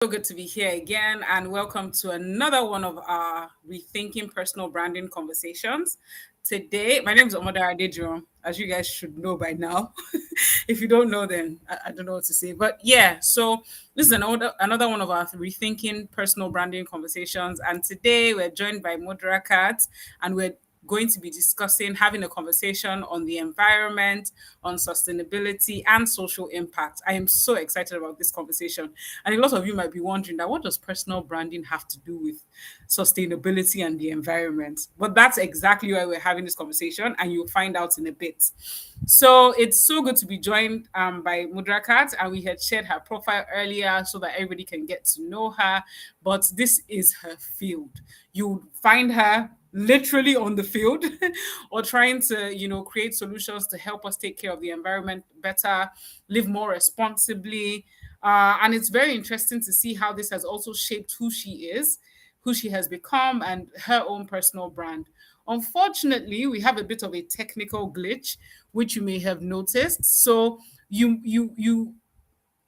So good to be here again, and welcome to another one of our Rethinking Personal Branding conversations. Today, my name is Omoda Adedrum, as you guys should know by now. If you don't know, then I don't know what to say. But yeah, so this is another one of our Rethinking Personal Branding conversations, and today we're joined by Modera Kat, and we're going to be discussing, having a conversation on the environment, on sustainability, and social impact. I am so excited about this conversation. And a lot of you might be wondering that what does personal branding have to do with sustainability and the environment? But that's exactly why we're having this conversation, and you'll find out in a bit. So it's so good to be joined by Mudrakat, and we had shared her profile earlier so that everybody can get to know her. But this is her field. You find her literally on the field or trying to create solutions to help us take care of the environment better, live more responsibly, and it's very interesting to see how this has also shaped who she is, who she has become, and her own personal brand. Unfortunately, we have a bit of a technical glitch, which you may have noticed. So you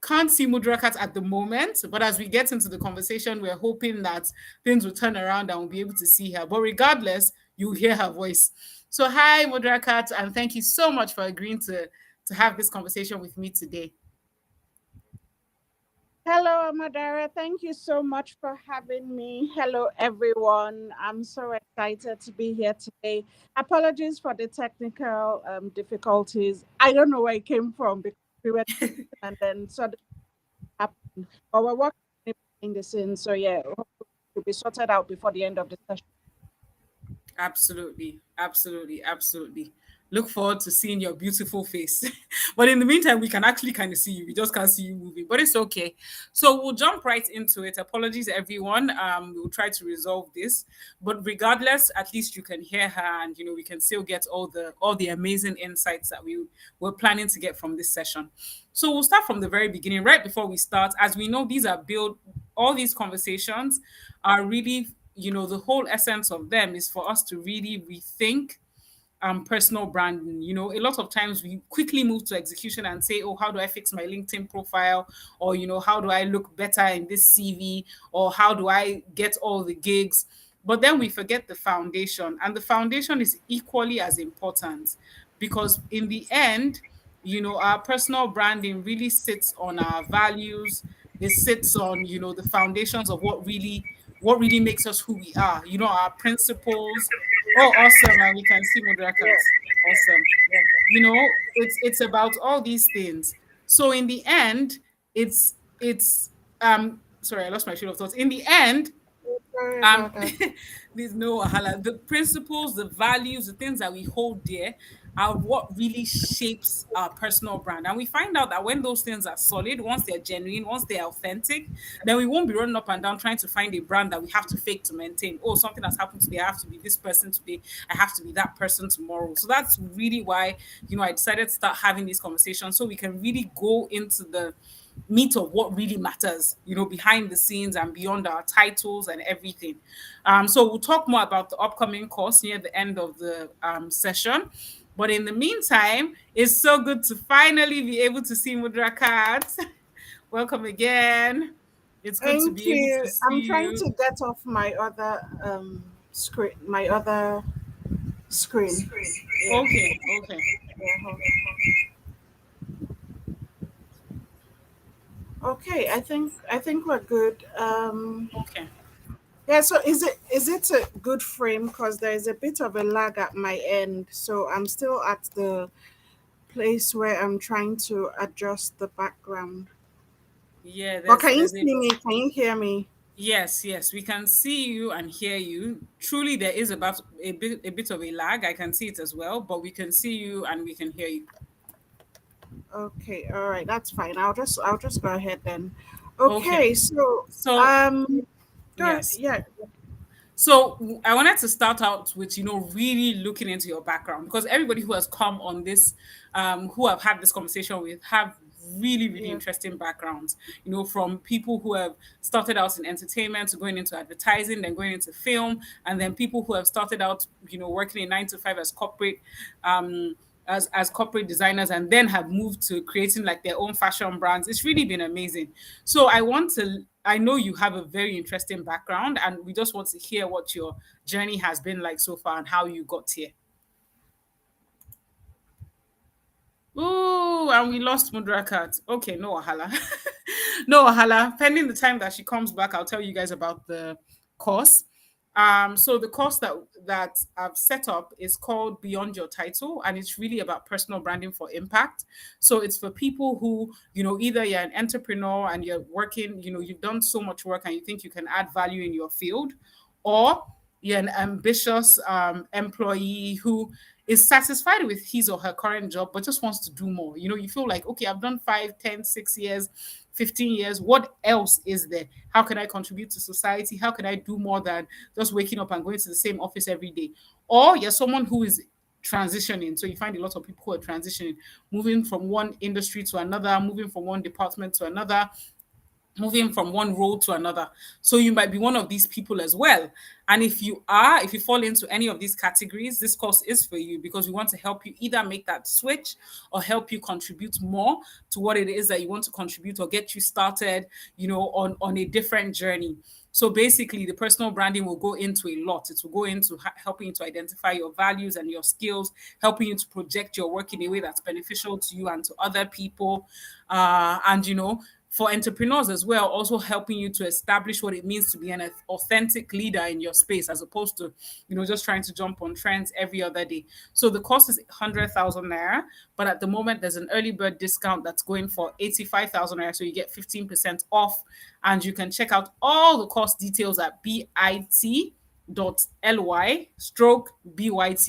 can't see Mudrakat at the moment, but as we get into the conversation, we're hoping that things will turn around and we'll be able to see her. But regardless, you'll hear her voice. So hi, Mudrakat, and thank you so much for agreeing to have this conversation with me today. Hello, Madara. Thank you so much for having me. Hello, everyone. I'm so excited to be here today. Apologies for the technical difficulties. I don't know where it came from because we were and then suddenly happened. But we're working on it behind the scenes. So, yeah, hopefully it will be sorted out before the end of the session. Absolutely, absolutely, absolutely. Look forward to seeing your beautiful face. But in the meantime, we can actually kind of see you. We just can't see you moving, but it's okay. So we'll jump right into it. Apologies, everyone. We'll try to resolve this. But regardless, at least you can hear her, and we can still get all the amazing insights that we were planning to get from this session. So we'll start from the very beginning, right before we start. As we know, these are built. All these conversations are really the whole essence of them is for us to really rethink personal branding. A lot of times we quickly move to execution and say, oh, how do I fix my LinkedIn profile? Or, how do I look better in this CV? Or how do I get all the gigs? But then we forget the foundation. And the foundation is equally as important because in the end, our personal branding really sits on our values. It sits on, the foundations of what really makes us who we are, our principles. Oh, awesome. And we can see Yeah. Mudrakat. Awesome. It's about all these things. So in the end, it's sorry, I lost my train of thoughts. In the end, Sorry um about that. there's no wahala. The principles, the values, the things that we hold dear are what really shapes our personal brand. And we find out that when those things are solid, once they're genuine, once they're authentic, then we won't be running up and down trying to find a brand that we have to fake to maintain. Oh, something has happened today, I have to be this person today, I have to be that person tomorrow. So that's really why I decided to start having these conversations so we can really go into the meat of what really matters, behind the scenes and beyond our titles and everything. So we'll talk more about the upcoming course near the end of the session. But in the meantime, it's so good to finally be able to see Mudra Kat. Welcome again. It's good to Thank be able to you. see I'm trying you. to get off my other screen, my other screen. Yeah. Okay, okay, Yeah. Okay, I think we're good. okay. Yeah, so is it a good frame because there is a bit of a lag at my end, so I'm still at the place where I'm trying to adjust the background. Yeah, But there's can you there's a see me? Can you hear me? yes, yes, we can see you and hear you. Truly, there is about a bit of a lag. I can see it as well, but we can see you and we can hear you. Okay, all right, that's fine. I'll just go ahead then. Okay. Okay, so So go yes. yeah. So I wanted to start out with really looking into your background because everybody who has come on this, who I've had this conversation with, have really really Yeah. interesting backgrounds. From people who have started out in entertainment to going into advertising, then going into film, and then people who have started out working in 9 to 5 as corporate. Um, as corporate designers and then have moved to creating like their own fashion brands. It's really been amazing. So I know you have a very interesting background, and we just want to hear what your journey has been like so far and how you got here. Ooh, and we lost Mudrakat. Okay, no wahala. No wahala. Pending the time that she comes back, I'll tell you guys about the course. So the course that I've set up is called Beyond Your Title, and it's really about personal branding for impact. So it's for people who, either you're an entrepreneur and you're working, you've done so much work and you think you can add value in your field, or you're an ambitious employee who is satisfied with his or her current job but just wants to do more. You feel like, okay, I've done 5, 10, 6 years, 15 years. What else is there? How can I contribute to society? How can I do more than just waking up and going to the same office every day? Or you're someone who is transitioning. So you find a lot of people who are transitioning, moving from one industry to another, moving from one department to another, moving from one role to another. So you might be one of these people as well. And if you fall into any of these categories, this course is for you, because we want to help you either make that switch or help you contribute more to what it is that you want to contribute, or get you started, on a different journey. So basically, the personal branding will go into a lot. It will go into helping you to identify your values and your skills, helping you to project your work in a way that's beneficial to you and to other people. And for entrepreneurs as well, also helping you to establish what it means to be an authentic leader in your space, as opposed to, just trying to jump on trends every other day. So the cost is 100,000 naira, but at the moment there's an early bird discount that's going for 85,000 naira. So you get 15% off, and you can check out all the cost details at bit.ly/byt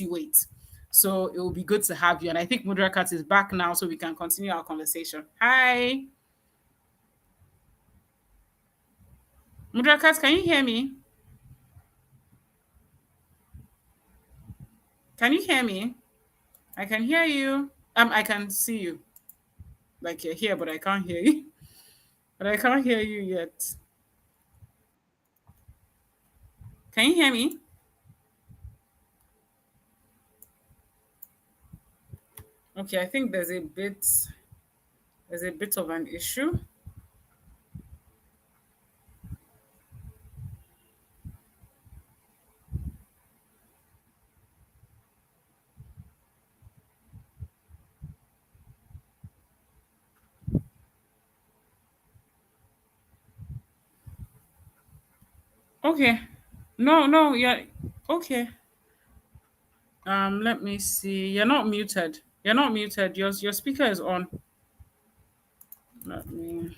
weight. So it will be good to have you. And I think Mudrakat is back now, so we can continue our conversation. Hi. Mudrakat, can you hear me? Can you hear me? I can hear you. I can see you. Like you're here, but I can't hear you. But I can't hear you yet. Can you hear me? Okay, I think there's a bit of an issue. Okay. No, no, yeah. Okay. Let me see. You're not muted. You're not muted. Your speaker is on. Let me.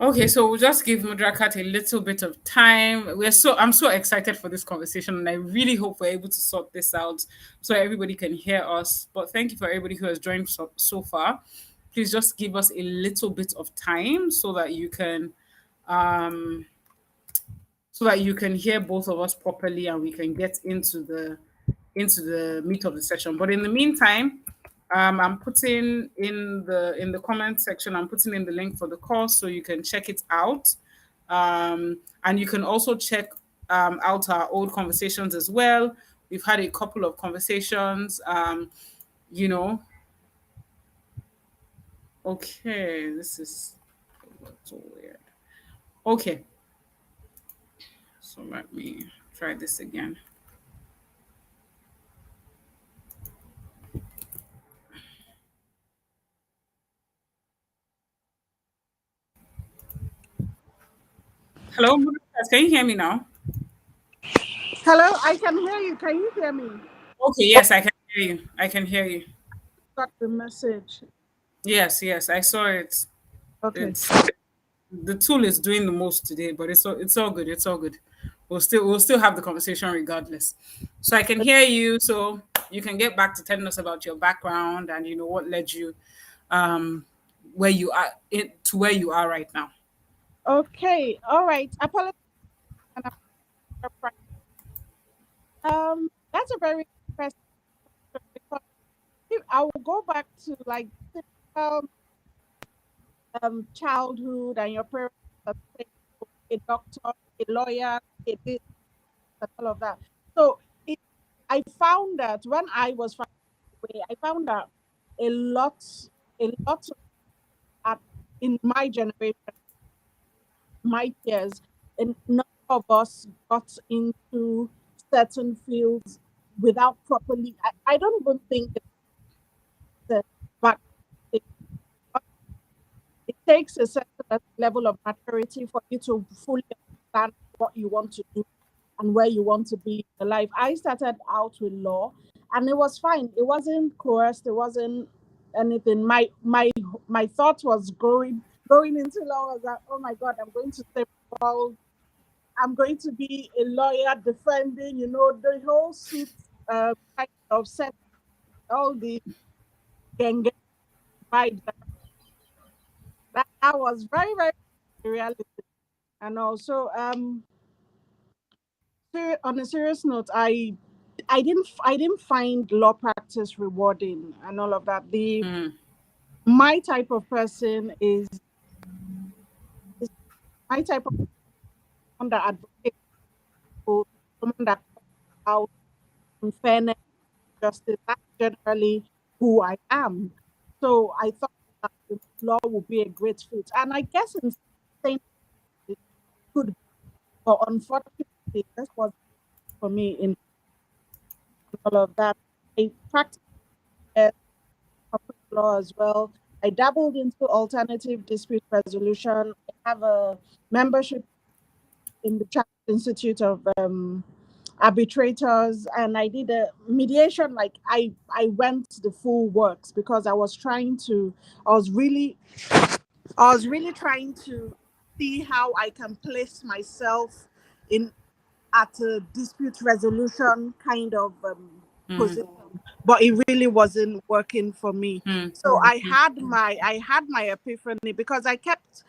Okay, so we'll just give Mudrakat a little bit of time. I'm so excited for this conversation, and I really hope we're able to sort this out so everybody can hear us. But thank you for everybody who has joined so far. Please just give us a little bit of time um so that you can hear both of us properly, and we can get into the meat of the session. But in the meantime, I'm putting in the comment section, I'm putting in the link for the course so you can check it out. And you can also check out our old conversations as well. We've had a couple of conversations. You know, okay, this is so weird. Okay, so let me try this again. Hello, Murukas, can you hear me now? Hello, I can hear you. Can you hear me? Okay, yes, I can hear you. I can hear you. Got the message. Yes, yes, I saw it. Okay. It's the tool is doing the most today, but it's all good. It's all good. We'll still have the conversation regardless. So I can hear you. So you can get back to telling us about your background and what led you um where you are to where you are right now. Okay. All right. Apologies. That's a very interesting question because if I will go back to like typical childhood and your parents are saying, "Oh, a doctor, a lawyer, a this and all of that." So it, I found that when I was far away, I found that a lot, a lot of at in my generation, my peers, and none of us got into certain fields without properly. I don't even think it's a but it takes a certain level of maturity for you to fully understand what you want to do and where you want to be in life. I started out with law and it was fine. It wasn't coerced, it wasn't anything. My thought was going into law was that, oh my God, I'm going to save the world. I'm going to be a lawyer defending, the whole suit kind of set all the gang vibes. That was very, very realistic. And also, on a serious note, I didn't find law practice rewarding and all of that. The Mm, My type of person is my type of someone that advocates for someone that talks about unfairness, justice. That's generally who I am. So I thought that the law would be a great fit, and I guess in saying it could, be, but unfortunately, this was for me in all of that. I practiced corporate law as well. I dabbled into alternative dispute resolution. I have a membership in the Chartered Institute of Arbitrators, and I did a mediation. Like I went the full works because I was really, I was really trying to see how I can place myself in at a dispute resolution kind of mm, position, but it really wasn't working for me. mm, So I had my epiphany because I kept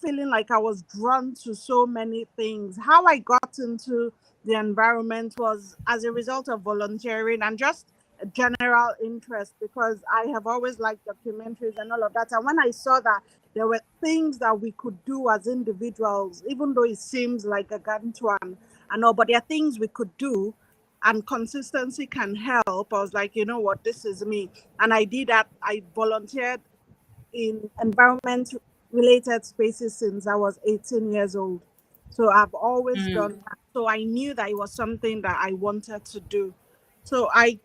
feeling like I was drawn to so many things. How I got into the environment was as a result of volunteering and just a general interest because I have always liked documentaries and all of that. And when I saw that there were things that we could do as individuals, even though it seems like a gargantuan and all, but there are things we could do and consistency can help. I was like, you know what, this is me. And I did that. I volunteered in environment related spaces since I was 18 years old. So I've always mm, done that. So I knew that it was something that I wanted to do. So I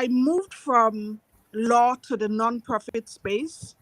moved from law to the non-profit space,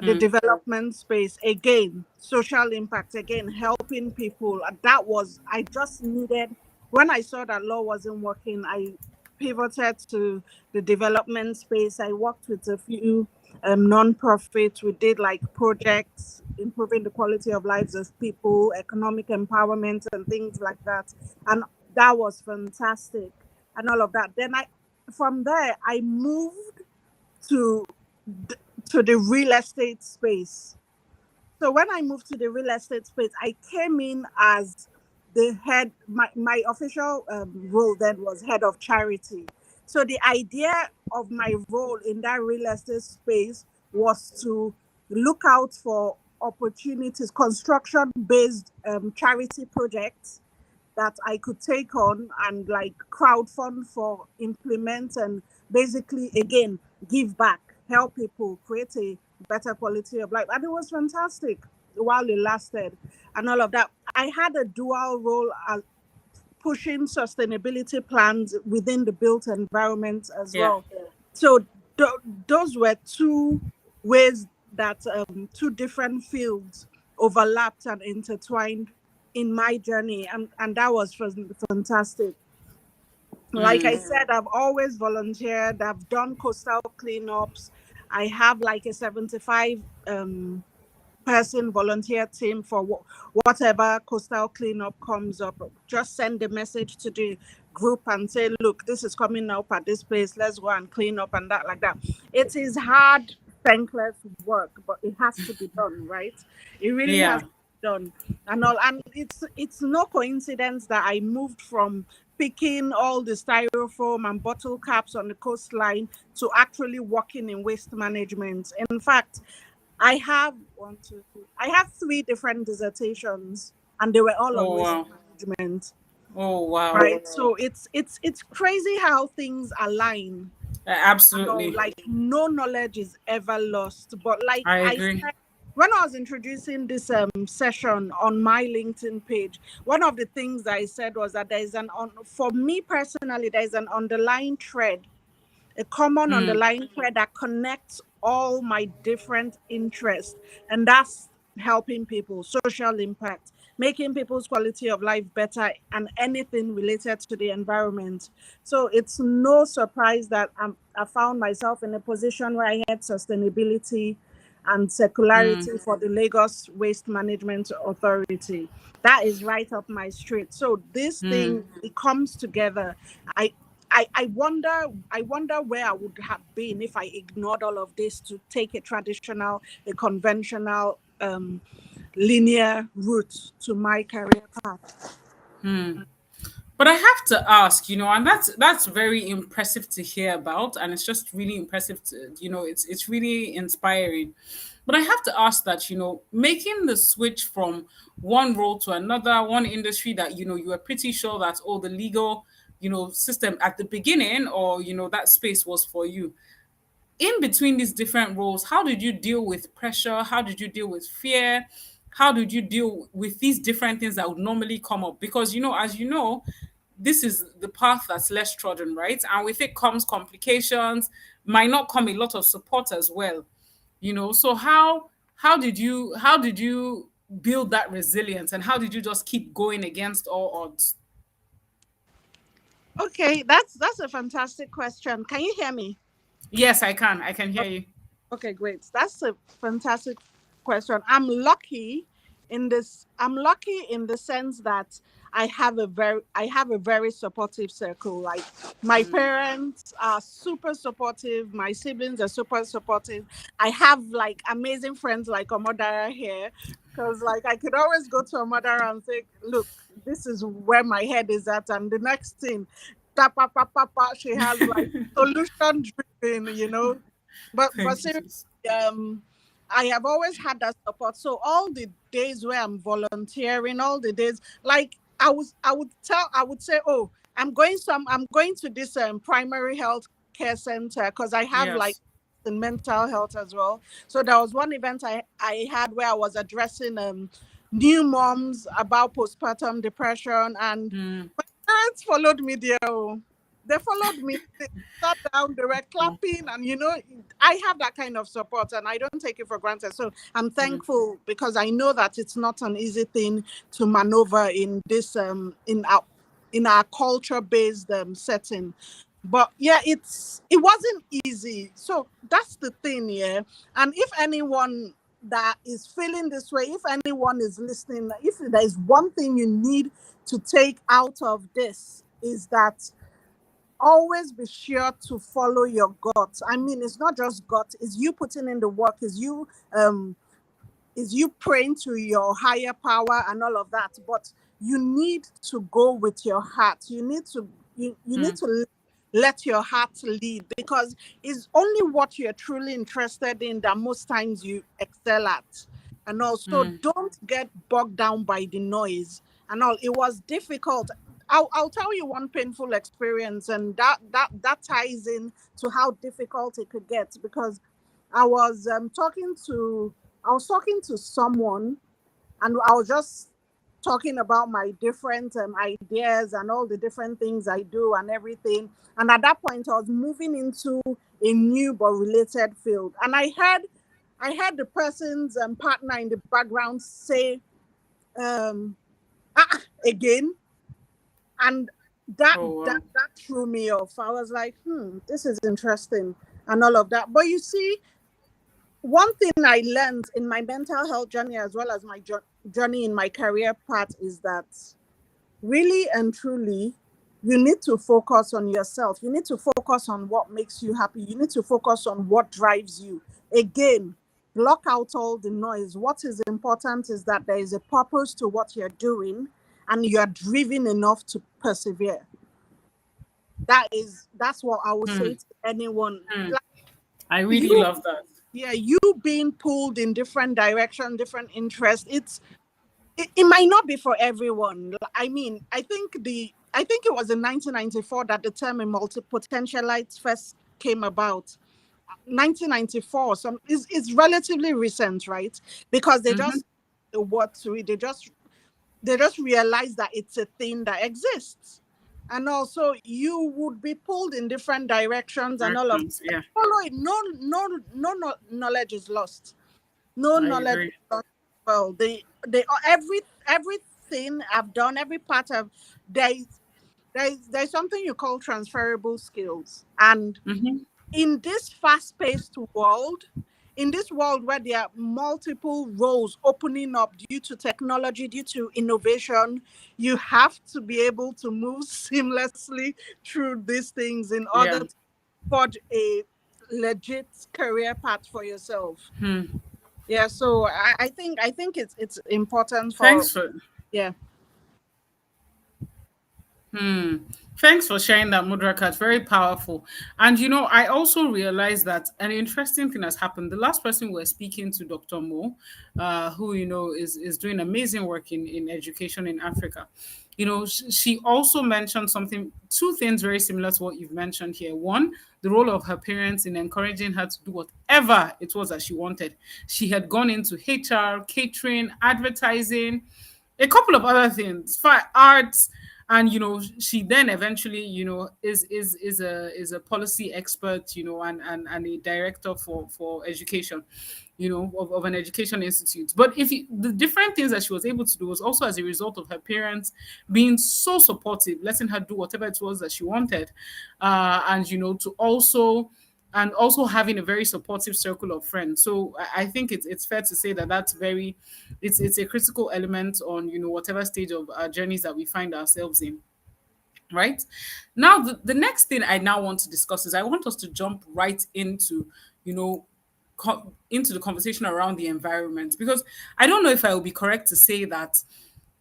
the mm, development space, again social impact, again helping people. That was, I just needed, when I saw that law wasn't working, I pivoted to the development space. I worked with a few non-profits. We did like projects improving the quality of lives of people, economic empowerment and things like that, and that was fantastic and all of that. Then I from there I moved to to the real estate space. So when I moved to the real estate space, I came in as the head. My official role then was head of charity. So the idea of my role in that real estate space was to look out for opportunities, construction based charity projects that I could take on and like crowdfund for, implement, and basically again give back, help people, create a better quality of life. And it was fantastic while it lasted and all of that. I had a dual role as pushing sustainability plans within the built environment as yeah. well. So those were two ways that two different fields overlapped and intertwined in my journey, and that was fantastic. Like I Mm, said, I've always volunteered. I've done coastal cleanups. I have like a 75 person volunteer team for whatever coastal cleanup comes up. Just send a message to the group and say, look, this is coming up at this place. Let's go and clean up and that like that. It is hard, thankless work, but it has to be done, right? It really has. yeah. done and all. And it's no coincidence that I moved from picking all the styrofoam and bottle caps on the coastline to actually working in waste management. In fact, I have one, two, three. I have three different dissertations, and they were all on Oh waste wow. management. Oh wow. Right. So it's crazy how things align. No, Absolutely. like no knowledge is ever lost. But like I I agree. said, when I was introducing this session on my LinkedIn page, one of the things I said was that there is for me personally, there is an underlying thread, a common Mm, underlying thread that connects all my different interests, and that's helping people, social impact, making people's quality of life better, and anything related to the environment. So it's no surprise that I found myself in a position where I had sustainability and mm, circularity for the Lagos Waste Management Authority. That is right up my street. So this mm, thing, it comes together. I I wonder where I would have been if I ignored all of this to take a conventional, linear route to my career path. mm. But I have to ask, and that's very impressive to hear about, and it's just really impressive to, it's really inspiring. But I have to ask that, making the switch from one role to another, one industry that, you were pretty sure that, oh, the legal, system at the beginning, or, that space was for you. In between these different roles, how did you deal with pressure? How did you deal with fear? How did you deal with these different things that would normally come up? Because, as you know, this is the path that's less trodden, right? And with it comes complications, might not come a lot of support as well. So how did you build that resilience, and how did you just keep going against all odds? Okay, that's a fantastic question. Can you hear me? Yes, I can hear you. Okay, great. That's a fantastic question. I'm lucky in the sense that I have a very supportive circle. Like my parents are super supportive, my siblings are super supportive. I have like amazing friends like Omodara here. Because like I could always go to Omodara and say, look, this is where my head is at, and the next thing, tapa, pa, pa, pa, she has like solution driven. But Thank you, seriously, sis. um, I have always had that support. So all the days where I'm volunteering, all the days, like I would say, oh, I'm going to this primary health care center because I have like Yes. in mental health as well. So there was one event I had where I was addressing new moms about postpartum depression, and Mm, parents followed me there. Oh. They followed me. They sat down, they were mm, clapping, and I have that kind of support, and I don't take it for granted. So I'm mm, thankful because I know that it's not an easy thing to maneuver in this in our culture-based setting. But yeah, it wasn't easy. So that's the thing, yeah. And if anyone that is feeling this way, if anyone is listening, if there is one thing you need to take out of this, is that always be sure to follow your gut. I mean, it's not just gut, it's you putting in the work, um is you praying to your higher power and all of that. But you need to go with your heart. You need mm, to let your heart lead, because it's only what you're truly interested in that most times you excel at. And also, mm, don't get bogged down by the noise and all. It was difficult. I'll tell you one painful experience, and that ties in to how difficult it could get, because I was talking to someone, and I was just talking about my different ideas and all the different things I do and everything. And at that point, I was moving into a new but related field, and I heard the person's partner in the background say, um, again, and that oh that wow. that threw me off. I was like, this is interesting and all of that. But you see, one thing I learned in my mental health journey, as well as my journey in my career path, is that really and truly, you need to focus on yourself. You need to focus on what makes you happy. You need to focus on what drives you. Again, block out all the noise. What is important is that there is a purpose to what you're doing and you're driven enough to persevere. That's what I would say Hmm. to anyone. Hmm. Like I really you, love that. yeah, you being pulled in different direction, different interests. It might not be for everyone. I mean, I think it was in 1994 that the term multi-potentialite first came about. 1994, some is it's relatively recent, right? Because they Mm-hmm. just what to it, they just realize that it's a thing that exists. And also you would be pulled in different directions and all of Directions. Yeah, follow it. No knowledge is lost. No I knowledge agree. is lost. Well, they everything I've done, every part of there's something you call transferable skills. And Mm-hmm. in this fast-paced world, in this world where there are multiple roles opening up due to technology, due to innovation, you have to be able to move seamlessly through these things in order Yeah. to forge a legit career path for yourself. Hmm. Yeah, so I think it's important for, Thanks for yeah. Hmm. Thanks for sharing that, Mudraka. It's very powerful. And I also realized that an interesting thing has happened. The last person we were speaking to, Dr. Mo, who is doing amazing work in education in Africa. She also mentioned two things very similar to what you've mentioned here. One, the role of her parents in encouraging her to do whatever it was that she wanted. She had gone into HR, catering, advertising, a couple of other things, for arts, and she then eventually is a policy expert, and a director for education, of an education institute. But the different things that she was able to do was also as a result of her parents being so supportive, letting her do whatever it was that she wanted, and to also having a very supportive circle of friends. So I think it's fair to say that that's very, it's a critical element on whatever stage of our journeys that we find ourselves in. Right now, the next thing I now want to discuss is I want us to jump right into you know into the conversation around the environment, because I don't know if I will be correct to say that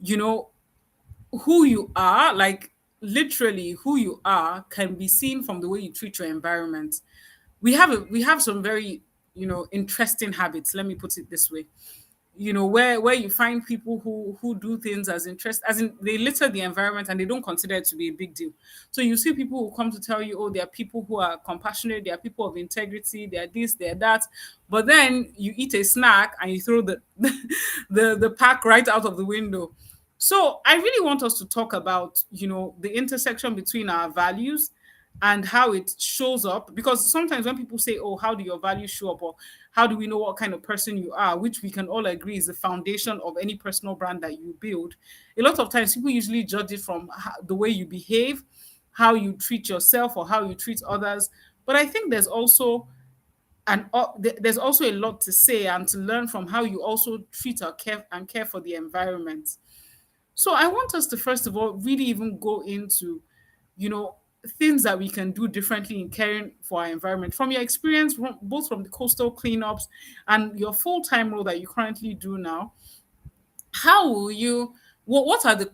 you know who you are, like literally who you are, can be seen from the way you treat your environment. We have some very interesting habits, let me put it this way, where you find people who do things as interest, as in they litter the environment and they don't consider it to be a big deal. So you see people who come to tell you, oh, there are people who are compassionate, they are people of integrity, they are this, they are that, but then you eat a snack and you throw the the pack right out of the window. So I really want us to talk about the intersection between our values and how it shows up, because sometimes when people say, oh, how do your values show up, or how do we know what kind of person you are, which we can all agree is the foundation of any personal brand that you build, a lot of times people usually judge it from the way you behave, how you treat yourself, or how you treat others. But I think there's also a lot to say and to learn from how you also treat or care for the environment. So I want us to first of all really even go into, you know, things that we can do differently in caring for our environment. From your experience, both from the coastal cleanups and your full-time role that you currently do now, how will you what are the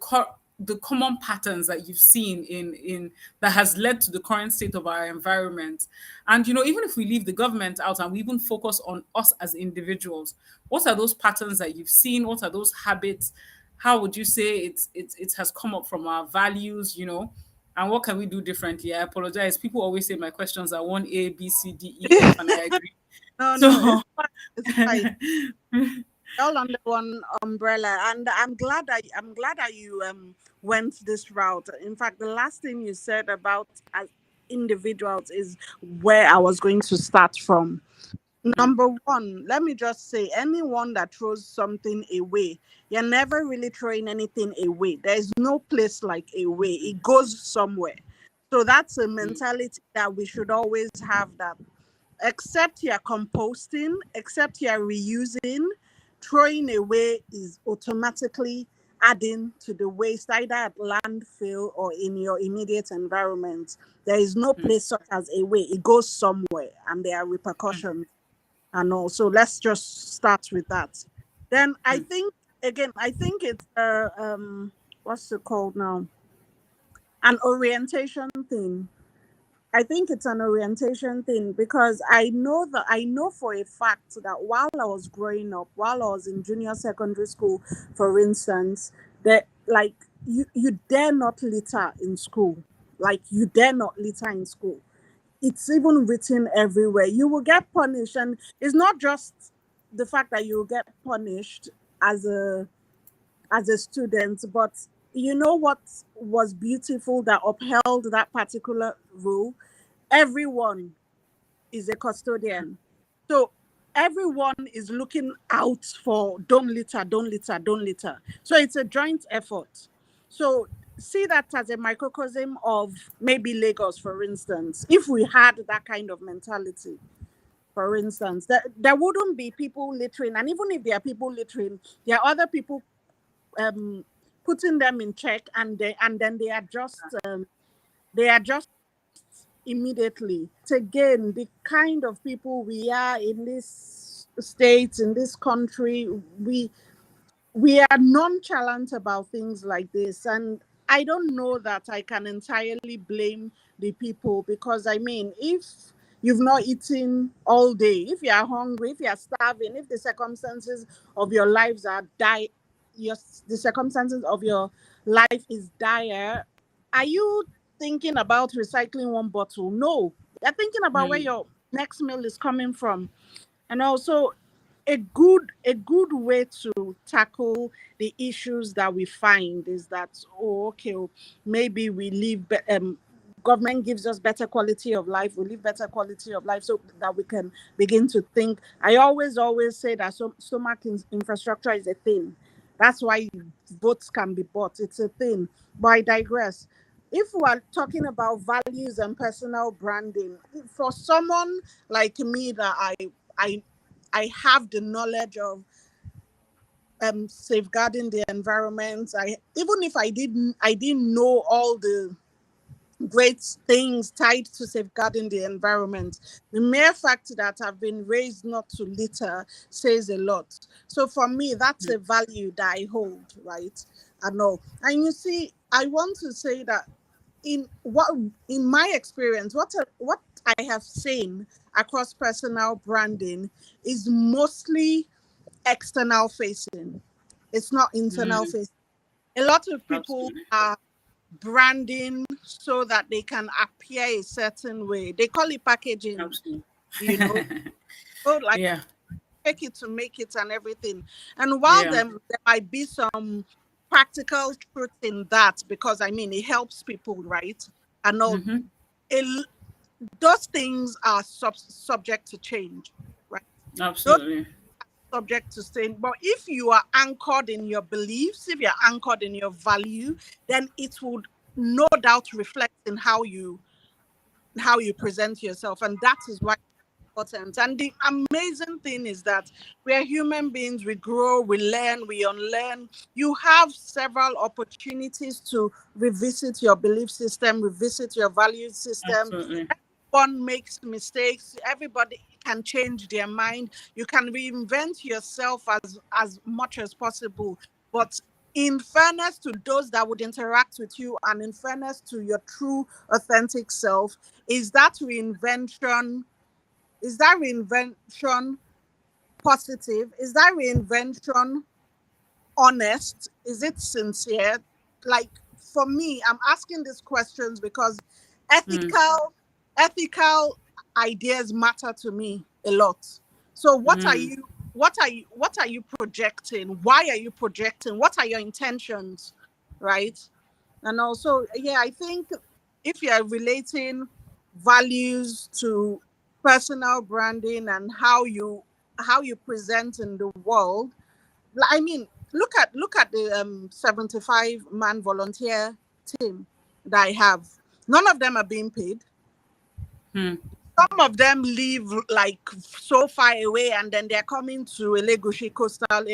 common patterns that you've seen in that has led to the current state of our environment? And even if we leave the government out and we even focus on us as individuals, what are those patterns that you've seen? What are those habits? How would you say it has come up from our values, and what can we do differently? I apologize, people always say my questions are 1A, B, C, D, E, F, and I agree. No, no, So it's fine. All under one umbrella. And I'm glad that you went this route. In fact, the last thing you said about as individuals is where I was going to start from. Number one, let me just say, anyone that throws something away, you're never really throwing anything away. There's no place like away. It goes somewhere. So that's a mentality that we should always have, that except you're composting, except you're reusing, throwing away is automatically adding to the waste, either at landfill or in your immediate environment. There is no place such as a way. It goes somewhere and there are repercussions. and all. So let's just start with that. Then I think again, I think it's what's it called now? An orientation thing. I think it's an orientation thing because I know for a fact that while I was growing up, while I was in junior secondary school, for instance, that like you dare not litter in school. Like you dare not litter in school. It's even written everywhere. You will get punished, and it's not just the fact that you will get punished as a student, but you know what was beautiful that upheld that particular rule? Everyone is a custodian. So everyone is looking out for don't litter, don't litter, don't litter. So it's a joint effort. So see that as a microcosm of maybe Lagos, for instance. If we had that kind of mentality, for instance, there wouldn't be people littering. And even if there are people littering, there are other people um, putting them in check, and then they adjust immediately. Again, the kind of people we are in this state, in this country, we are nonchalant about things like this. And I don't know that I can entirely blame the people, because I mean, if you've not eaten all day, if you are hungry, if you are starving, if the circumstances of your lives are your the circumstances of your life is dire, are you thinking about recycling one bottle? No, you're thinking about where Mm, your next meal is coming from. And also, a good way to tackle the issues that we find is that, oh, okay, oh, maybe we live government gives us better quality of life, we live better quality of life, so that we can begin to think. I always say that stomach infrastructure is a thing. That's why votes can be bought. It's a thing. But I digress. If we are talking about values and personal branding, for someone like me, that I I have the knowledge of safeguarding the environment. Even if I didn't know all the great things tied to safeguarding the environment. The mere fact that I've been raised not to litter says a lot. So for me, that's a value that I hold, right? I know. And you see, I want to say that in what in my experience, what I have seen across personal branding is mostly external facing. It's not internal mm, facing. A lot of people absolutely. are branding so that they can appear a certain way. They call it packaging, Absolutely. you know. So like Yeah. fake it to make it and everything. And while Yeah. there might be some practical truth in that, because I mean it helps people, right? And all Mm-hmm. it, those things are subject to change, right? Those Absolutely. subject to change. But if you are anchored in your beliefs, if you're anchored in your value, then it would no doubt reflect in how you present yourself. And that is why it's important. And the amazing thing is that we are human beings, we grow, we learn, we unlearn. You have several opportunities to revisit your belief system, revisit your value system. Absolutely. One makes mistakes, everybody can change their mind. You can reinvent yourself as much as possible. But in fairness to those that would interact with you, and in fairness to your true authentic self, is that reinvention is that reinvention positive? Is that reinvention honest? Is it sincere? Like, for me, I'm asking these questions because Mm, ethical ethical ideas matter to me a lot. So mm, what are you projecting? Why are you projecting? What are your intentions? Right? And also, yeah, I think if you're relating values to personal branding and how you present in the world, I mean, look at the 75 man volunteer team that I have. None of them are being paid. mm, Some of them live like so far away, and then they're coming to a Legushi coastal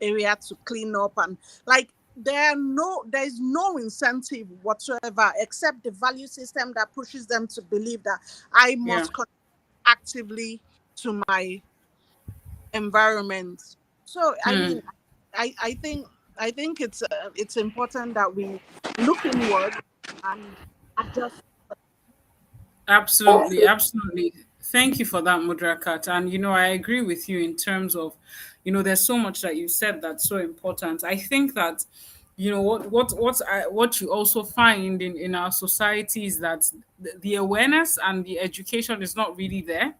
area to clean up, and like there's no incentive whatsoever except the value system that pushes them to believe that I yeah. must contribute actively to my environment. So I Hmm. mean, I I think I think it's important that we look inward and adjust. Absolutely, absolutely. Thank you for that, Mudrakat. And I agree with you in terms of, there's so much that you said that's so important. I think that, what you also find in our society is that the awareness and the education is not really there,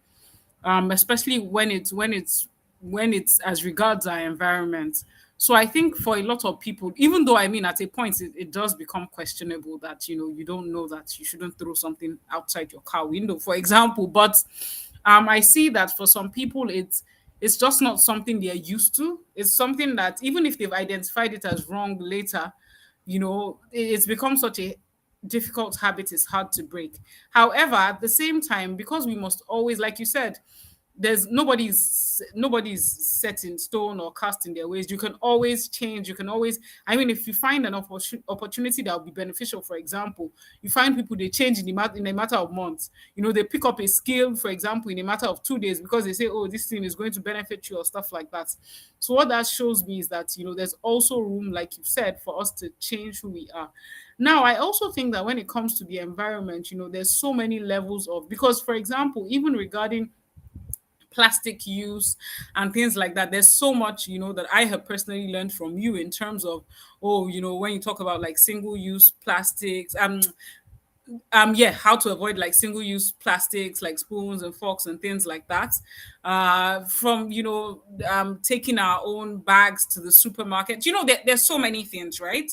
especially when it's as regards our environment. So I think for a lot of people, even though I mean at a point it does become questionable that you don't know that you shouldn't throw something outside your car window, for example. But I see that for some people it's just not something they're used to. It's something that even if they've identified it as wrong later, it's become such a difficult habit, is hard to break. However, at the same time, because we must always, like you said, there's nobody's set in stone or cast in their ways. You can always change. You can always, I mean, if you find an opportunity that will be beneficial, for example, you find people, they change in a matter of months. They pick up a skill, for example, in a matter of 2 days, because they say, oh, this thing is going to benefit you or stuff like that. So what that shows me is that there's also room, like you said, for us to change who we are. Now, I also think that when it comes to the environment, there's so many levels of, because, for example, even regarding plastic use and things like that, there's so much that I have personally learned from you in terms of, oh, when you talk about like single use plastics, yeah, how to avoid like single use plastics like spoons and forks and things like that, from taking our own bags to the supermarket. There's so many things, right?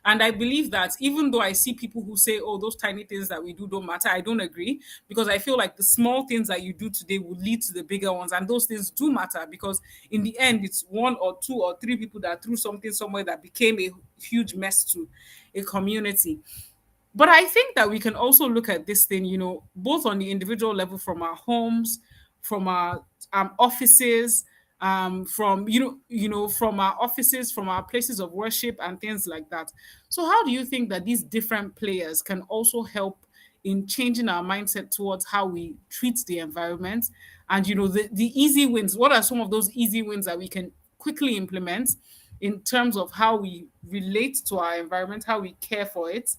And I believe that even though I see people who say, oh, those tiny things that we do don't matter, I don't agree, because I feel like the small things that you do today will lead to the bigger ones. And those things do matter, because in the end, it's one or two or three people that threw something somewhere that became a huge mess to a community. But I think that we can also look at this thing, both on the individual level, from our homes, from our offices, from our offices, from our places of worship and things like that. So how do you think that these different players can also help in changing our mindset towards how we treat the environment? And the easy wins, what are some of those easy wins that we can quickly implement in terms of how we relate to our environment, how we care for it,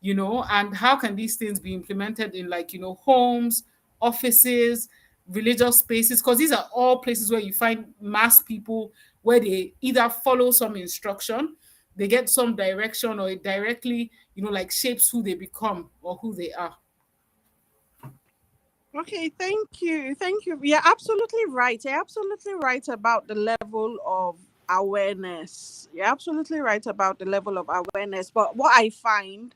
and how can these things be implemented in, like, homes, offices, religious spaces, because these are all places where you find mass people, where they either follow some instruction, they get some direction, or it directly, like, shapes who they become or who they are. Okay, thank you. Thank you. You're absolutely right. You're absolutely right about the level of awareness. You're absolutely right about the level of awareness. But what I find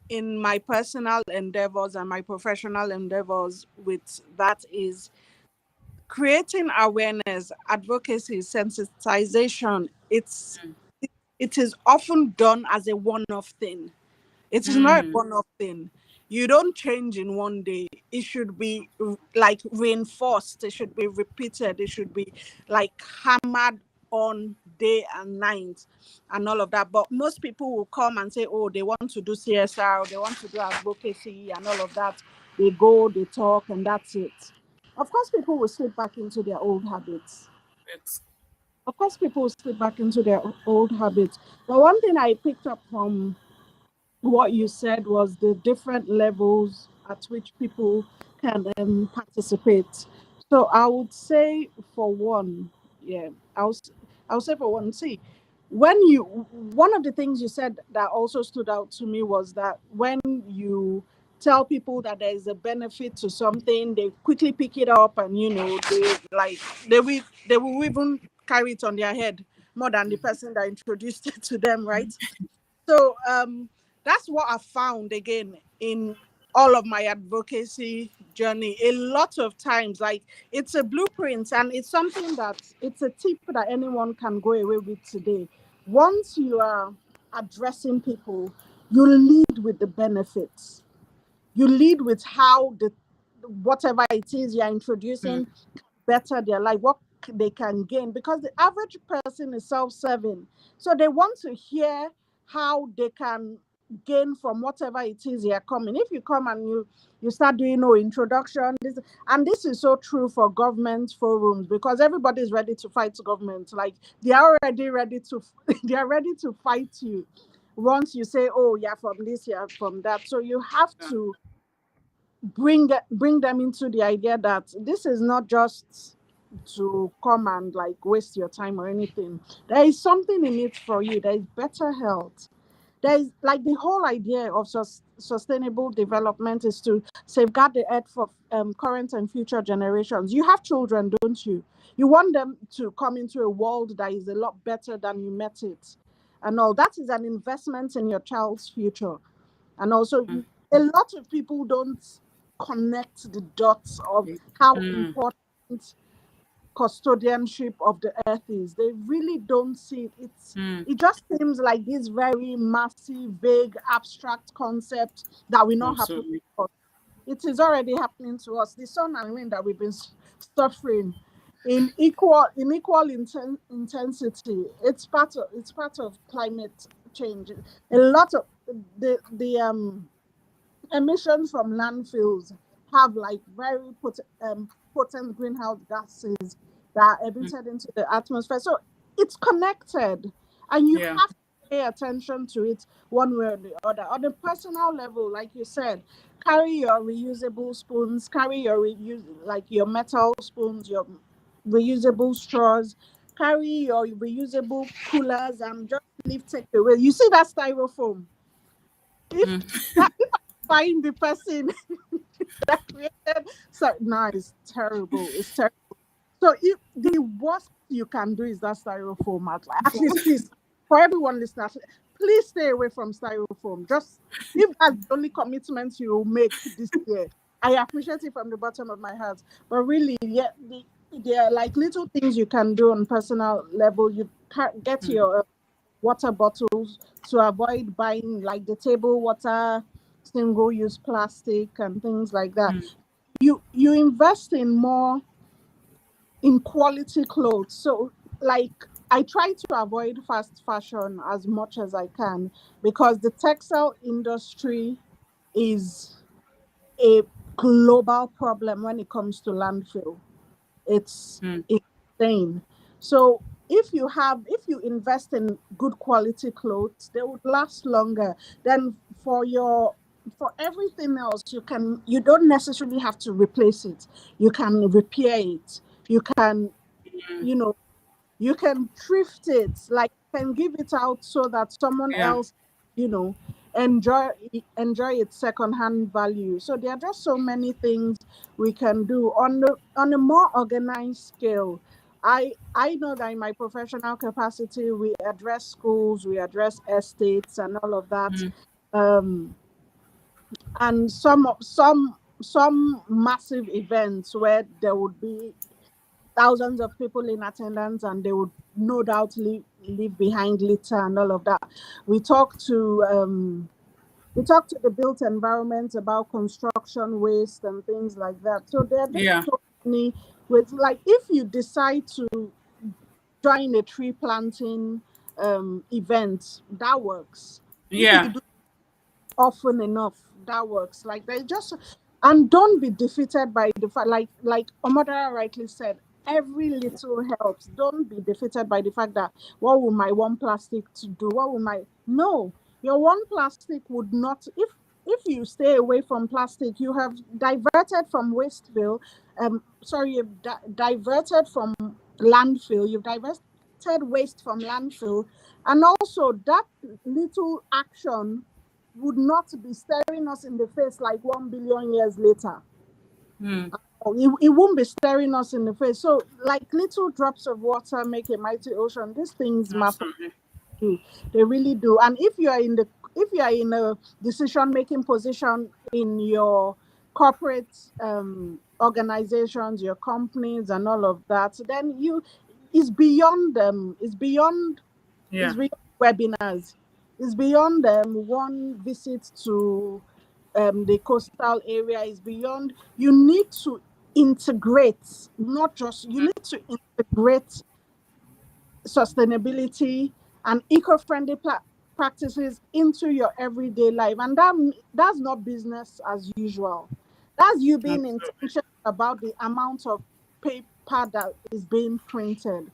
in my personal endeavors and my professional endeavors with that is creating awareness, advocacy, sensitization. It is often done as a one-off thing. It is not a Mm, one-off thing. You don't change in one day. It should be like reinforced. It should be repeated. It should be like hammered on day and night and all of that. But most people will come and say, oh, they want to do CSR, they want to do advocacy and all of that. They go, they talk, and that's it. Of course, people will slip back into their old habits. it's, Of course, people will slip back into their old habits. But one thing I picked up from what you said was the different levels at which people can participate. So I would say for one, yeah, I'll say for one. See, when you one of the things you said that also stood out to me was that when you tell people that there is a benefit to something, they quickly pick it up and they will even carry it on their head more than the person that introduced it to them, right? So that's what I found again in all of my advocacy journey. A lot of times, like it's a blueprint and it's something that it's a tip that anyone can go away with today. Once you are addressing people, you lead with the benefits. You lead with how the whatever it is you're introducing better their life, what they can gain, because the average person is self-serving, so they want to hear how they can. gain from whatever it is you're coming. If you come and you start doing no introduction, this is so true for government forums, because everybody's ready to fight government. Like, they are already ready to they are ready to fight you once you say, oh, you're from this, you're from that. So you have Yeah. to bring them into the idea that this is not just to come and like waste your time or anything. There is something in it for you. There is better health. There is, like, the whole idea of sustainable development is to safeguard the earth for current and future generations. You have children, don't you? You want them to come into a world that is a lot better than you met it, and all that is an investment in your child's future. And also, Mm. a lot of people don't connect the dots of how Mm. important custodianship of the earth is. They really don't see it. Mm. It just seems like this very massive, vague, abstract concept that will not happen Absolutely. to us. It is already happening to us. The sun and wind that we've been suffering in equal intensity. It's part of climate change. A lot of the emissions from landfills have like very potent greenhouse gases that are Mm. emitted into the atmosphere. So it's connected, and you Yeah. have to pay attention to it one way or the other. On a personal level, like you said, carry your reusable spoons, carry your like your metal spoons, your reusable straws, carry your reusable coolers, and just leave takeaway. You see that styrofoam? If Mm. if I find the person that created, so no, it's terrible. It's terrible. So if the worst you can do is that styrofoam, at least, please, for everyone listening, please stay away from styrofoam. Just, if that's the only commitment you will make this year, I appreciate it from the bottom of my heart. But really, yeah, there are like little things you can do on personal level. You can get Mm. your water bottles to avoid buying like the table water, single use plastic and things like that. Mm. You invest in more in quality clothes. So, like, I try to avoid fast fashion as much as I can, because the textile industry is a global problem when it comes to landfill. It's Mm. insane. So if you invest in good quality clothes, they would last longer. Then for everything else, you don't necessarily have to replace it. You can repair it. You can, Mm. you know, you can thrift it, like, you can give it out so that someone Yeah. else, you know enjoy its secondhand value. So there are just so many things we can do on a more organized scale. I know that in my professional capacity, we address schools, we address estates and all of that. Mm. um and some massive events where there would be thousands of people in attendance, and they would no doubt leave behind litter and all of that. We talk to the built environment about construction waste and things like that. So there are just Yeah. so many ways. Like, if you decide to join a tree planting event, that works. If you Yeah. do often enough, that works. Like, they just, and don't be defeated by the fact, like Omoda rightly said, every little helps. Don't be defeated by the fact that, what will my one plastic to do? What will my no? Your one plastic would not, if you stay away from plastic, you have diverted from wasteville. Sorry, you've diverted from landfill. You've diverted waste from landfill, and also that little action would not be staring us in the face like 1 billion years later. Mm. It won't be staring us in the face. So, like, little drops of water make a mighty ocean. These things matter Absolutely. too. They really do. And if you are in a decision making position in your corporate organizations, your companies, and all of that, then it's beyond them. Yeah. It's beyond webinars. It's beyond one visit to the coastal area. Is beyond. You need to integrate, not just, you need to integrate sustainability and eco-friendly practices into your everyday life, and that's not business as usual. That's you being Absolutely. intentional about the amount of paper that is being printed.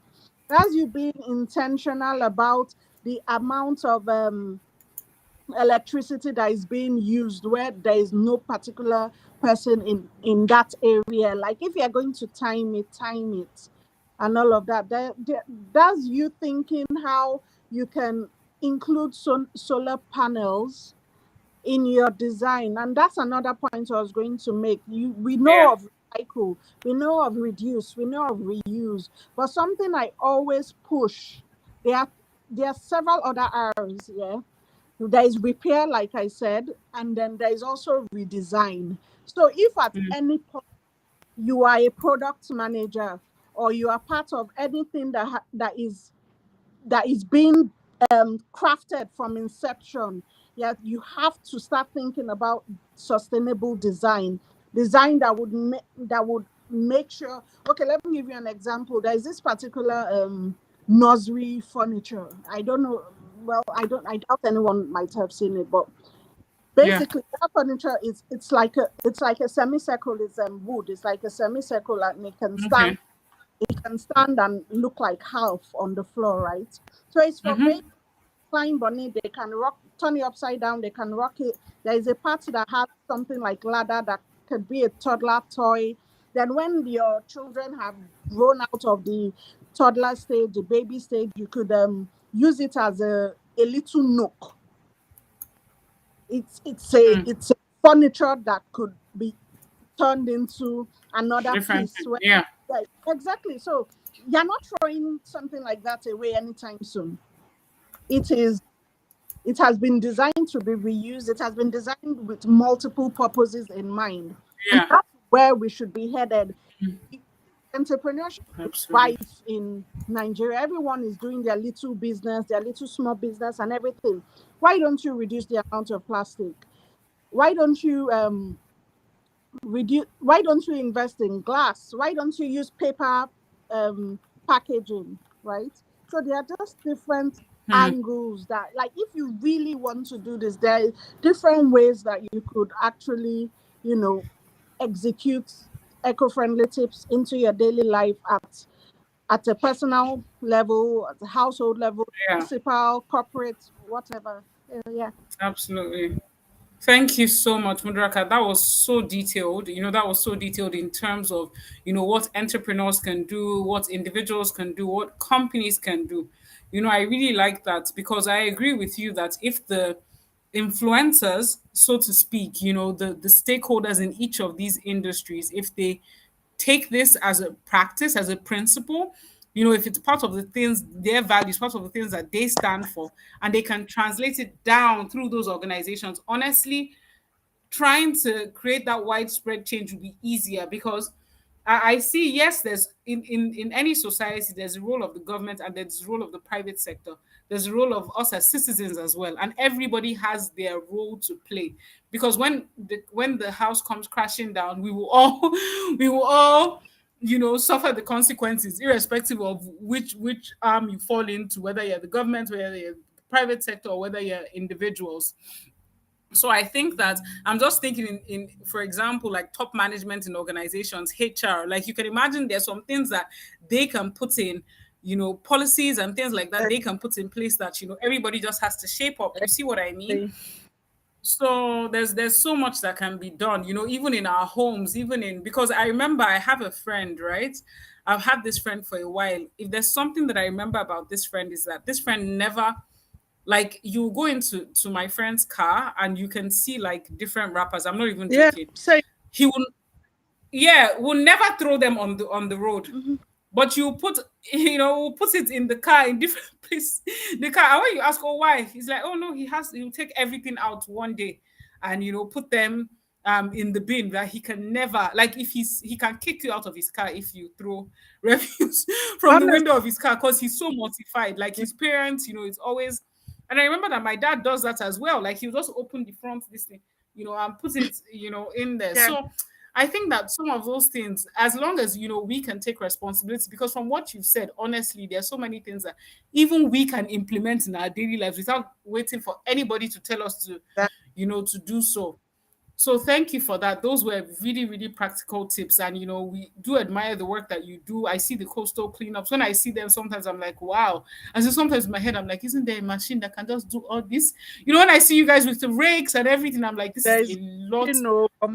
That's you being intentional about the amount of electricity that is being used where there is no particular person in that area. Like if you're going to time it and all of that. That's you thinking how you can include solar panels in your design. And that's another point I was going to make. We know Yeah. of recycle, we know of reduce, we know of reuse, but something I always push, there are there are several other R's, yeah. There is repair, like I said, and then there is also redesign. So if at Mm. any point you are a product manager or you are part of anything that is being crafted from inception, yeah, you have to start thinking about sustainable design that would make sure. Okay, let me give you an example. There is this particular nursery furniture. I don't know. Well, I doubt anyone might have seen it, but Yeah. basically that furniture is it's like a semicircle. It's wood. It's like a semicircle, and Okay. it can stand and look like half on the floor, right? So it's for Mm-hmm. baby climb on it. They can rock, turn it upside down. They can rock it. There is a part that has something like ladder that could be a toddler toy. Then when your children have grown out of the toddler stage, the baby stage, you could use it as a little nook. Mm. It's a furniture that could be turned into another Different piece. thing. Where, Yeah. yeah, exactly. So you're not throwing something like that away anytime soon. It is. It has been designed to be reused. It has been designed with multiple purposes in mind, and Yeah. that's where we should be headed. Entrepreneurship is Absolutely. rife in Nigeria. Everyone is doing their little business, their little small business, and everything. Why don't you reduce the amount of plastic? Why don't you reduce? Why don't you invest in glass? Why don't you use paper um, packaging? Right. So there are just different Hmm. angles that, like, if you really want to do this, there are different ways that you could actually, you know, execute eco-friendly tips into your daily life at a personal level, at a household level, Yeah. municipal, corporate, whatever. Yeah. Absolutely. Thank you so much, Mudraka. That was so detailed. That was so detailed in terms of, what entrepreneurs can do, what individuals can do, what companies can do. I really like that because I agree with you that if the influencers, so to speak, the stakeholders in each of these industries, if they take this as a practice, as a principle, if it's part of the things, their values, part of the things that they stand for, and they can translate it down through those organizations, honestly, trying to create that widespread change would be easier because I see, yes, there's in any society, there's a role of the government and there's a role of the private sector. There's a role of us as citizens as well. And everybody has their role to play. Because when the house comes crashing down, we will all we will all suffer the consequences, irrespective of which arm you fall into, whether you're the government, whether you're the private sector, or whether you're individuals. So I think that I'm just thinking in for example, like top management in organizations, HR, like you can imagine there's some things that they can put in, policies and things like that they can put in place that everybody just has to shape up. You see what I mean? Exactly. So there's so much that can be done, even in our homes, even in because I remember I have a friend, right? I've had this friend for a while. If there's something that I remember about this friend is that this friend never, like, you go into my friend's car and you can see like different rappers. I'm not even Yeah. joking. So He will, yeah, will never throw them on the road. mhm. But you put, will put it in the car in different place. The car. And when you ask, oh, why? He's like, oh no, he'll take everything out one day and put them in the bin that he can never, like, if he can kick you out of his car if you throw refuse from the Honestly, window of his car because he's so mortified. Like his parents, it's always, and I remember that my dad does that as well. Like he'll just open the front this thing, and put it, in there. yeah. So I think that some of those things, as long as we can take responsibility, because from what you've said, honestly, there's so many things that even we can implement in our daily lives without waiting for anybody to tell us to, That to do so. So thank you for that. Those were really, really practical tips. And we do admire the work that you do. I see the coastal cleanups. When I see them, sometimes I'm like, wow. And so sometimes in my head, I'm like, isn't there a machine that can just do all this? When I see you guys with the rakes and everything, I'm like, this is there's, a lot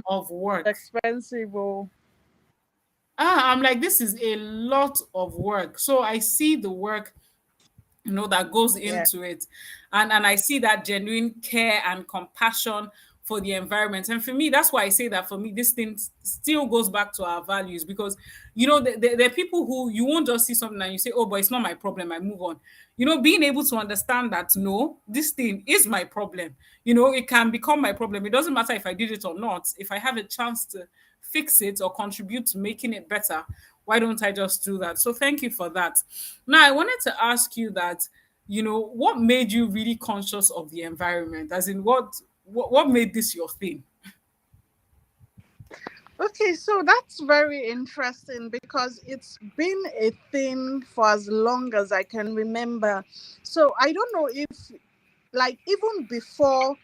of work. expensive. Oh, I'm like, this is a lot of work. So I see the work that goes yeah. into it, and I see that genuine care and compassion for the environment. And for me, that's why I say that for me this thing still goes back to our values, because there are people who you won't just see something and you say, oh, but it's not my problem, I move on. Being able to understand that, no, this thing is my problem. It can become my problem. It doesn't matter if I did it or not. If I have a chance to fix it or contribute to making it better, why don't I just do that? So thank you for that. Now, I wanted to ask you that, what made you really conscious of the environment? As in, what made this your thing? Okay, so that's very interesting because it's been a thing for as long as I can remember. So I don't know if, like, even before,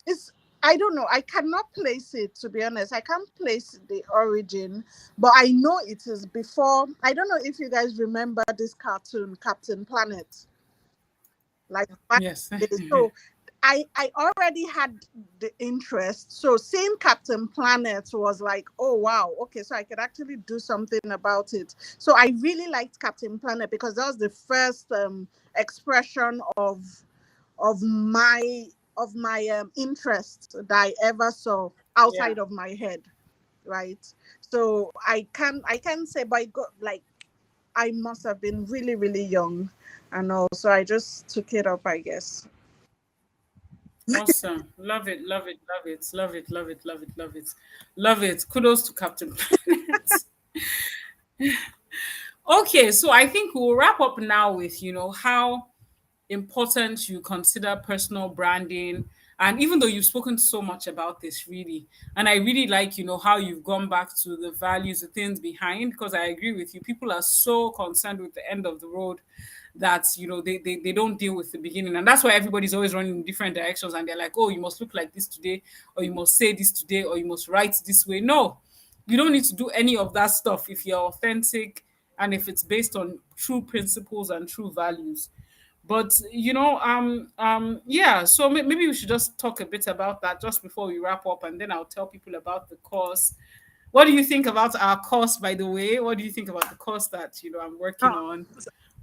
it's, I don't know, I cannot place it, to be honest. I can't place the origin, but I know it is before. I don't know if you guys remember this cartoon, Captain Planet, like back Yes. in the day. So I already had the interest. So seeing Captain Planet was like, oh wow, okay, so I could actually do something about it. So I really liked Captain Planet because that was the first expression of my interest that I ever saw Yeah. outside of my head, right? So I can say, by God, like, I must have been really really young, and also I just took it up, I guess. Awesome. Love it, love it, love it, love it, love it, love it, love it. Love it. Kudos to Captain Planet. Okay, so I think we'll wrap up now with, how important you consider personal branding. And even though you've spoken so much about this, really, and I really like, how you've gone back to the values, the things behind, because I agree with you. People are so concerned with the end of the road that, they don't deal with the beginning. And that's why everybody's always running in different directions. And they're like, oh, you must look like this today, or you must say this today, or you must write this way. No, you don't need to do any of that stuff if you're authentic and if it's based on true principles and true values. But yeah. So maybe we should just talk a bit about that just before we wrap up, and then I'll tell people about the course. What do you think about our course, by the way? What do you think about the course that I'm working on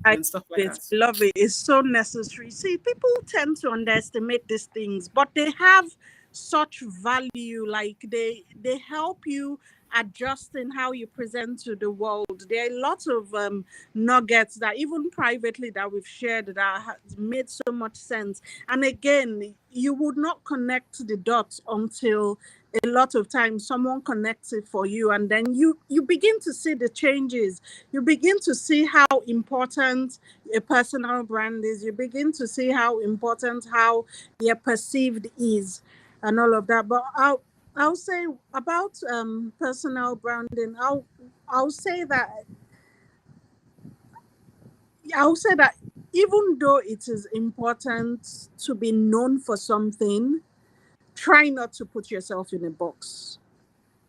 I and stuff like love it. that? I love it. It's so necessary. See, people tend to underestimate these things, but they have such value. Like, they help you adjust in how you present to the world. There are lots of nuggets that even privately that we've shared that has made so much sense. And again, you would not connect the dots until a lot of times someone connects it for you, and then you begin to see the changes. You begin to see how important a personal brand is. You begin to see how important how you're perceived is, and all of that. But I'll say about personal branding. I'll say that I'll say that even though it is important to be known for something, try not to put yourself in a box,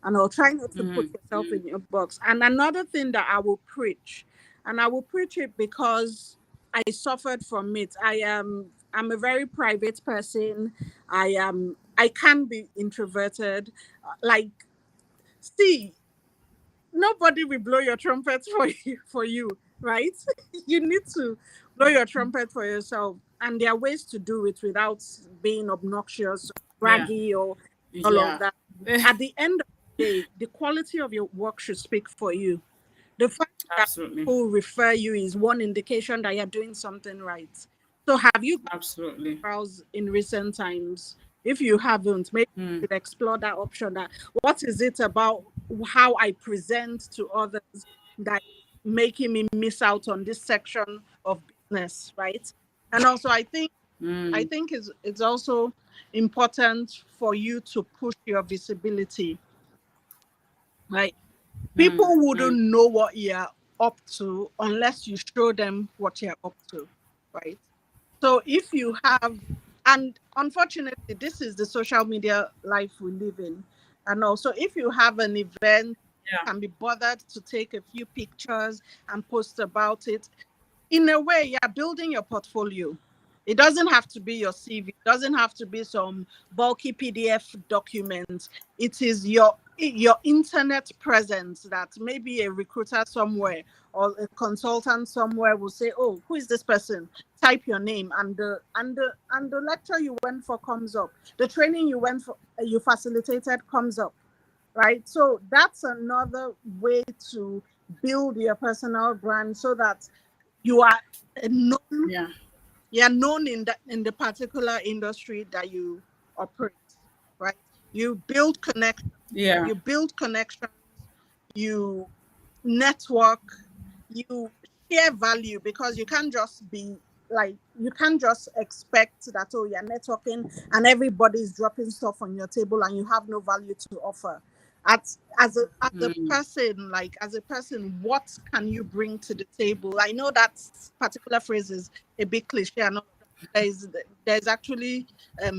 and I'll try not to put Mm, yourself in your box. And another thing that I will preach, and I will preach it because I suffered from it. I'm a very private person. I can be introverted. Like, see, nobody will blow your trumpet for you, right? You need to blow your trumpet for yourself. And there are ways to do it without being obnoxious, yeah. braggy, or all of Yeah. that. At the end of the day, the quality of your work should speak for you. The fact that Absolutely. people refer you is one indication that you're doing something right. So have you Absolutely. browsed in recent times? If you haven't, maybe you Mm, should explore that option. That what is it about how I present to others that making me miss out on this section of business, right? And also, I think mm, it's also important for you to push your visibility, right? Mm, People mm, wouldn't know what you're up to unless you show them what you're up to, right? So if you have, and unfortunately, this is the social media life we live in. And also, if you have an event, yeah, can be bothered to take a few pictures and post about it, in a way, you're building your portfolio. It doesn't have to be your CV. It doesn't have to be some bulky PDF document. It is your internet presence that maybe a recruiter somewhere or a consultant somewhere will say, "Oh, who is this person?" Type your name, and the lecture you went for comes up. The training you went for, you facilitated, comes up, right? So that's another way to build your personal brand, so that you are known, yeah, you're known in the particular industry that you operate, right? You build connections, yeah. you build connections, you network, you share value, because you can't just be like, you can't just expect that, oh, you're networking and everybody's dropping stuff on your table and you have no value to offer. As a Mm, person, like as a person, what can you bring to the table? I know that particular phrase is a bit cliche and all of that. There's actually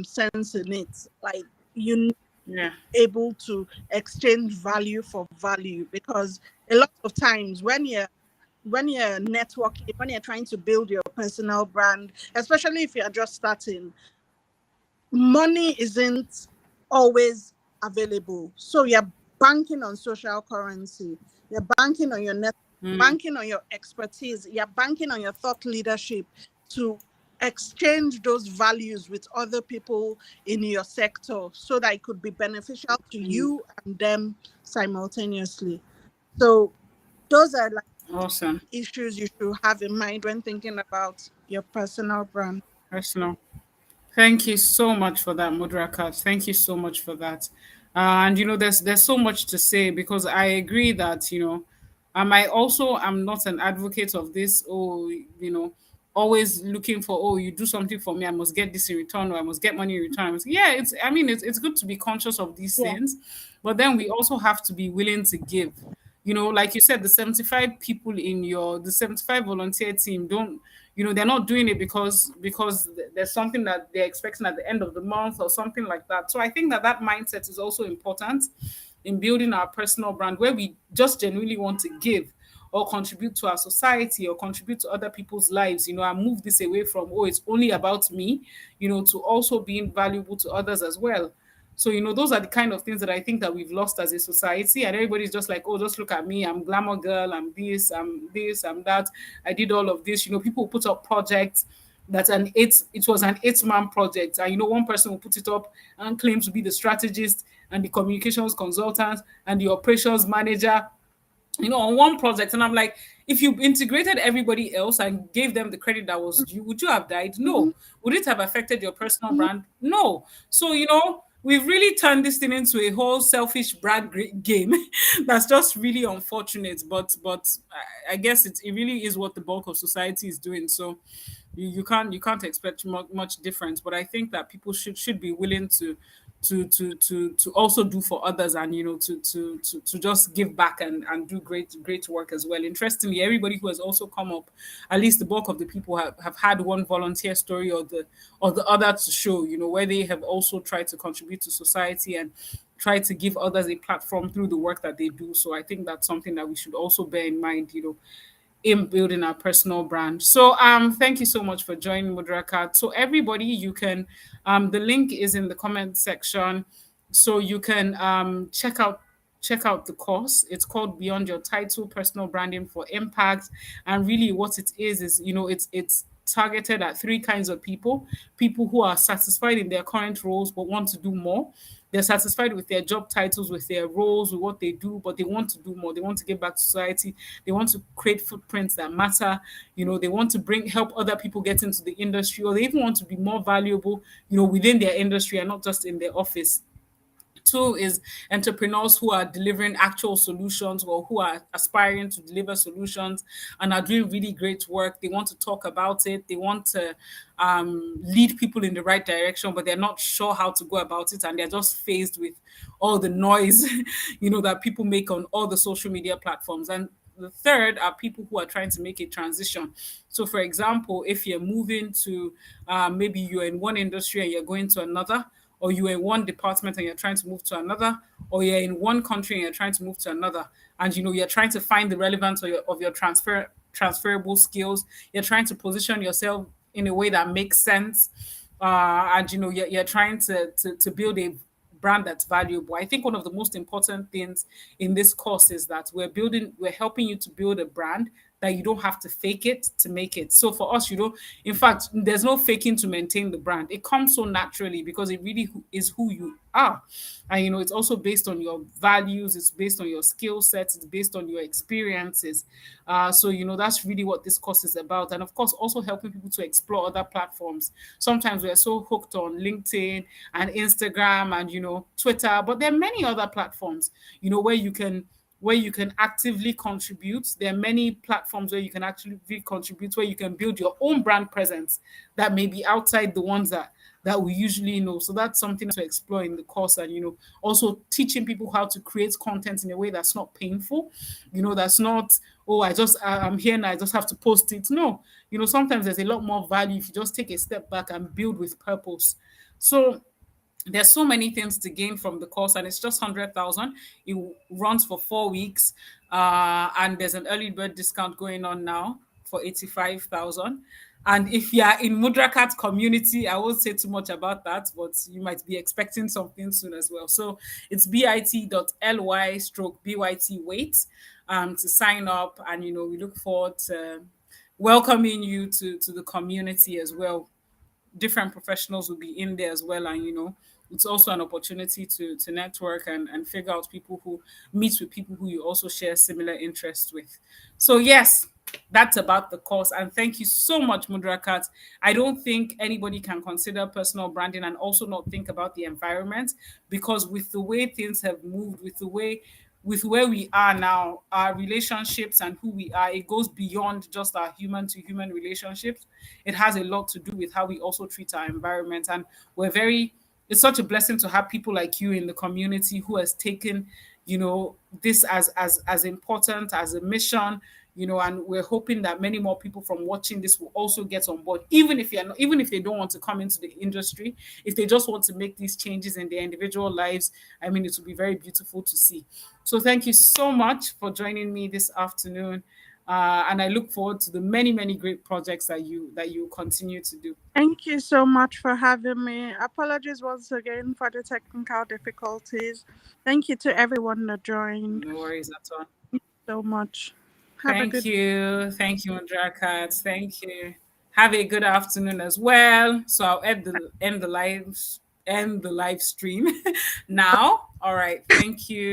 sense in it. Like, you yeah. able to exchange value for value, because a lot of times when you're networking, when you're trying to build your personal brand, especially if you're just starting, money isn't always available. So you're banking on social currency, you're banking on your net, Mm, banking on your expertise, you're banking on your thought leadership to exchange those values with other people in your sector, so that it could be beneficial to mm. you and them simultaneously. So those are like Awesome. issues you should have in mind when thinking about your personal brand. Personal. Thank you so much for that, Mudrakat. Thank you so much for that. And there's so much to say because I agree that I also am not an advocate of this. Oh, always looking for, oh, you do something for me, I must get this in return, or I must get money in return. Yeah, it's I mean it's good to be conscious of these Yeah. things, but then we also have to be willing to give. Like you said, the 75 volunteer team don't, they're not doing it because there's something that they're expecting at the end of the month or something like that. So I think that mindset is also important in building our personal brand, where we just genuinely want to give or contribute to our society or contribute to other people's lives, and move this away from, oh, it's only about me, to also being valuable to others as well. So, those are the kind of things that I think that we've lost as a society. And everybody's just like, oh, just look at me. I'm glamour girl. I'm this, I'm that. I did all of this. People put up projects it was an 8-man project. And, one person will put it up and claim to be the strategist and the communications consultant and the operations manager, on one project. And I'm like, if you integrated everybody else and gave them the credit that was due, would you have died? Mhm, No. Would it have affected your personal mhm. brand? No. So, we've really turned this thing into a whole selfish brand game that's just really unfortunate. But I guess it really is what the bulk of society is doing. So you can't expect much difference. But I think that people should be willing to also do for others, and to just give back and do great work as well. Interestingly, everybody who has also come up, at least the bulk of the people have had one volunteer story or the other to show, where they have also tried to contribute to society and try to give others a platform through the work that they do. So I think that's something that we should also bear in mind, in building our personal brand. So thank you so much for joining, Mudrakat. So everybody, you can the link is in the comment section. So you can check out the course. It's called Beyond Your Title: Personal Branding for Impact. And really what it is it's targeted at three kinds of people: people who are satisfied in their current roles but want to do more. They're satisfied with their job titles, with their roles, with what they do, but they want to do more. They want to give back to society. They want to create footprints that matter. They want to help other people get into the industry, or they even want to be more valuable, within their industry and not just in their office. Two is entrepreneurs who are delivering actual solutions or who are aspiring to deliver solutions and are doing really great work. They want to talk about it. They want to lead people in the right direction, but they're not sure how to go about it. And they're just faced with all the noise, that people make on all the social media platforms. And the third are people who are trying to make a transition. So, for example, if you're moving to maybe you're in one industry and you're going to another, or you're in one department and you're trying to move to another, or you're in one country and you're trying to move to another, and you're trying to find the relevance of your transferable skills. You're trying to position yourself in a way that makes sense, and you're trying to build a brand that's valuable. I think one of the most important things in this course is that we're helping you to build a brand that you don't have to fake it to make it. So for us, in fact, there's no faking to maintain the brand. It comes so naturally because it really is who you are. And it's also based on your values, it's based on your skill sets, it's based on your experiences. So that's really what this course is about. And of course, also helping people to explore other platforms. Sometimes we're so hooked on LinkedIn and Instagram and Twitter, but there are many other platforms, where you can actively contribute. There are many platforms where you can actually contribute, where you can build your own brand presence that may be outside the ones that we usually know. So that's something to explore in the course, and also teaching people how to create content in a way that's not painful. That's not, oh, I'm here and I just have to post it. No, sometimes there's a lot more value if you just take a step back and build with purpose. So there's so many things to gain from the course, and it's just 100,000. It runs for 4 weeks, and there's an early bird discount going on now for 85,000. And if you are in Mudrakat community, I won't say too much about that, but you might be expecting something soon as well. So it's bit.ly stroke byt wait to sign up, and we look forward to welcoming you to the community as well. Different professionals will be in there as well, and it's also an opportunity to network and figure out people who meet with people who you also share similar interests with. So yes, that's about the course, and thank you so much, Mudrakat. I don't think anybody can consider personal branding and also not think about the environment, because with the way things have moved, with where we are now, our relationships and who we are, it goes beyond just our human to human relationships. It has a lot to do with how we also treat our environment. And it's such a blessing to have people like you in the community who has taken, this as important as a mission. And we're hoping that many more people from watching this will also get on board, even if they don't want to come into the industry, if they just want to make these changes in their individual lives. I mean, it will be very beautiful to see. So thank you so much for joining me this afternoon, and I look forward to the many many great projects that you continue to do. Thank you so much for having me. Apologies once again for the technical difficulties. Thank you to everyone that joined No worries at all. so much. Have a Thank good you. Thank you, Mandrakat. Thank you. Have a good afternoon as well. So I'll end the live stream now. All right. Thank you.